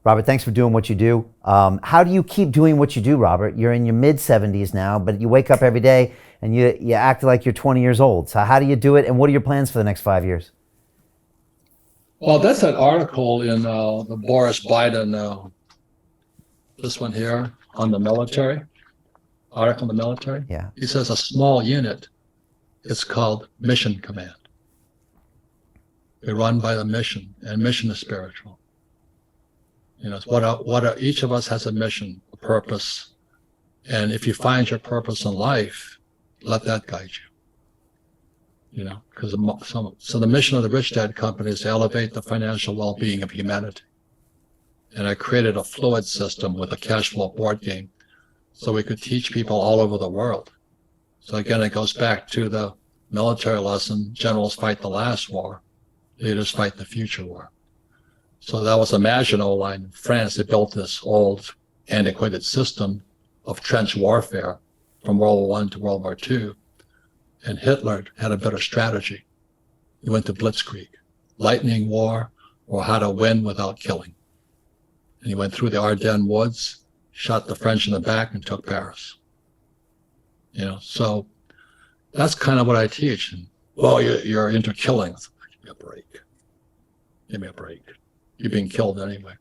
Robert, thanks for doing what you do. How do you keep doing what you do, Robert? You're in your mid-70s now, but you wake up every day and you act like you're 20 years old. So how do you do it, and what are your plans for the next 5 years? Well, that's an article in the Boris Biden, this one here, on the military, article on the military. Yeah. He says a small unit is called mission command. We run by the mission, and mission is spiritual. You know, each of us has a mission, a purpose, and if you find your purpose in life, let that guide you. You know, because so the mission of the Rich Dad Company is to elevate the financial well-being of humanity. And I created a fluid system with a cash flow board game, so we could teach people all over the world. So again, it goes back to the military lesson: generals fight the last war, leaders fight the future war. So that was a Maginot Line in France. They built this old, antiquated system of trench warfare from World War I to World War II. And Hitler had a better strategy. He went to Blitzkrieg, lightning war, or how to win without killing. And he went through the Ardennes woods, shot the French in the back, and took Paris. You know, so that's kind of what I teach. And, well, you're into killing. Give me a break. Give me a break. You're being killed anyway.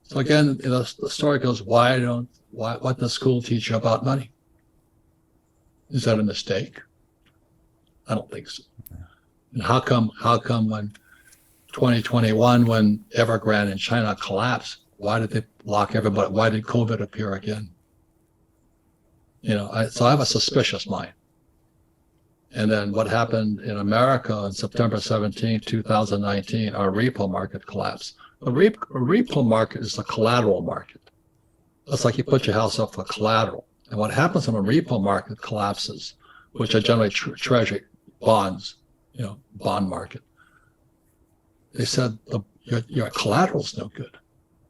So again, the story goes, what does school teach you about money? Is that a mistake? I don't think so. And how come when 2021, when Evergrande in China collapsed, why did they lock everybody? Why did COVID appear again? You know, so I have a suspicious mind. And then what happened in America on September 17, 2019, our repo market collapsed. A repo market is a collateral market. That's like you put your house up for collateral. And what happens when a repo market collapses, which are generally treasury bonds, you know, bond market, they said your collateral's no good.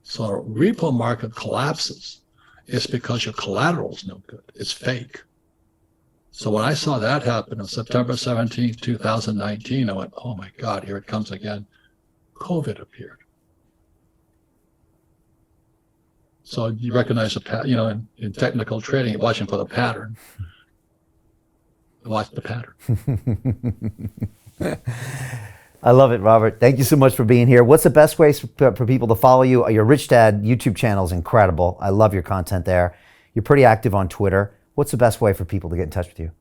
So a repo market collapses, it's because your collateral's no good. It's fake. So when I saw that happen on September 17, 2019, I went, oh my God, here it comes again. COVID appeared. So you recognize you know, in technical trading, you're watching for the pattern. Watch the pattern. I love it, Robert. Thank you so much for being here. What's the best way for people to follow you? Your Rich Dad YouTube channel is incredible. I love your content there. You're pretty active on Twitter. What's the best way for people to get in touch with you?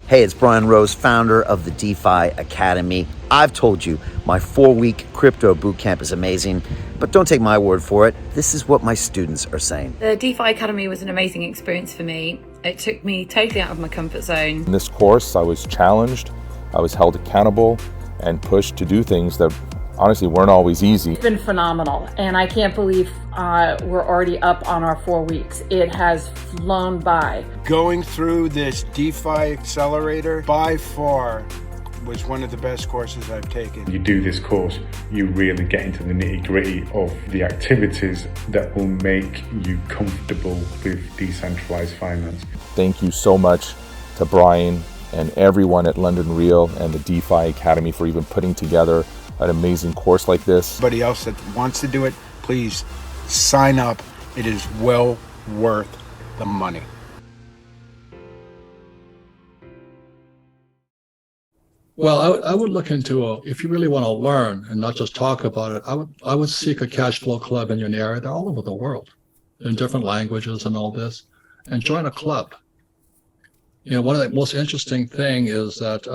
Hey, it's Brian Rose, founder of the DeFi Academy. I've told you my 4-week crypto bootcamp is amazing, but don't take my word for it. This is what my students are saying. The DeFi Academy was an amazing experience for me. It took me totally out of my comfort zone. In this course, I was challenged, I was held accountable, and pushed to do things that honestly weren't always easy. It's been phenomenal, and I can't believe we're already up on our 4 weeks. It has flown by. Going through this DeFi accelerator by far was one of the best courses I've taken. You do this course, you really get into the nitty-gritty of the activities that will make you comfortable with decentralized finance. Thank you so much to Brian and everyone at London Real and the DeFi Academy for even putting together an amazing course like this. Anybody else that wants to do it, please sign up. It is well worth the money. Well, I would look into if you really want to learn and not just talk about it, I would seek a cash flow club in your area. They're all over the world in different languages and all this, and join a club. You know, one of the most interesting thing is that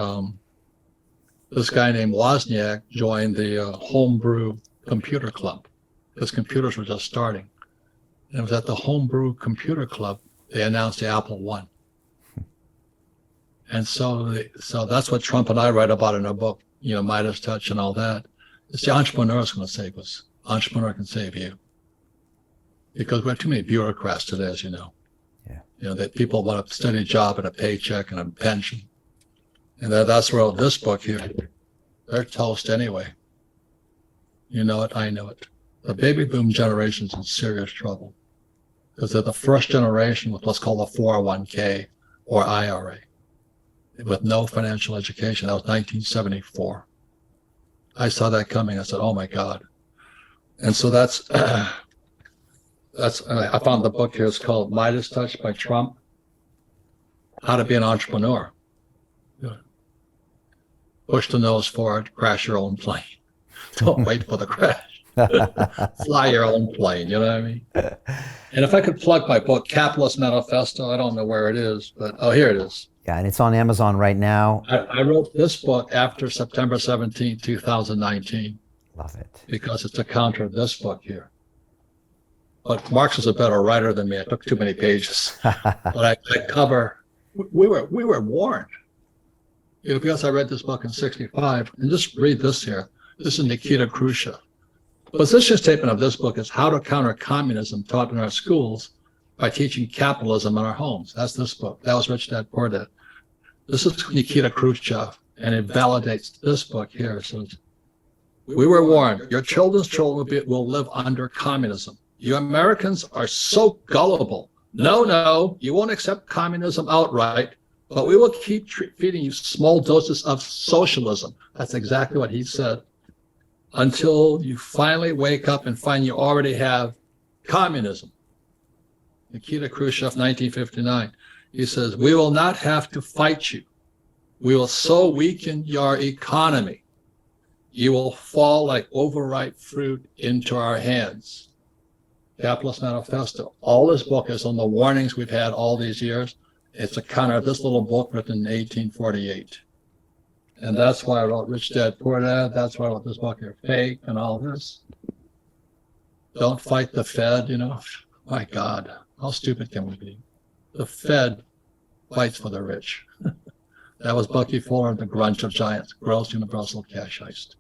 this guy named Wozniak joined the Homebrew Computer Club because computers were just starting. And it was at the Homebrew Computer Club they announced the Apple I. And so that's what Trump and I write about in our book, you know, Midas Touch and all that. It's the entrepreneur's going to save us. Entrepreneur can save you. Because we have too many bureaucrats today, as you know. Yeah. You know, that people want a steady job and a paycheck and a pension. And that's where this book here, they're toast anyway. You know it, I know it. The baby boom generation's in serious trouble because they're the first generation with what's called a 401k or IRA with no financial education. That was 1974. I saw that coming. I said, oh my God. And so that's I found the book here. It's called Midas Touch by Trump. How to be an entrepreneur. Push the nose forward, crash your own plane. Don't wait for the crash. Fly your own plane, you know what I mean? And if I could plug my book, Capitalist Manifesto, I don't know where it is, but here it is. Yeah, and it's on Amazon right now. I wrote this book after September 17, 2019. Love it. Because it's a counter of this book here. But Marx was a better writer than me. I took too many pages. But I cover, we were warned. Because I read this book in 65, and just read this here. This is Nikita Khrushchev. The position statement of this book is how to counter communism taught in our schools by teaching capitalism in our homes. That's this book. That was Rich Dad Poor Dad. This is Nikita Khrushchev, and it validates this book here. It says, we were warned, your children's children will live under communism. You Americans are so gullible. No, you won't accept communism outright, but we will keep feeding you small doses of socialism. That's exactly what he said. Until you finally wake up and find you already have communism. Nikita Khrushchev, 1959. He says, we will not have to fight you. We will so weaken your economy. You will fall like overripe fruit into our hands. Capitalist Manifesto. All this book is on the warnings we've had all these years. It's a counter of this little book written in 1848. And that's why I wrote Rich Dad Poor Dad. That's why I wrote this book here, Fake and all this. Don't fight the Fed, you know. My God, how stupid can we be? The Fed fights for the rich. That was Bucky Fuller, the grunge of giants, gross universal cash heist.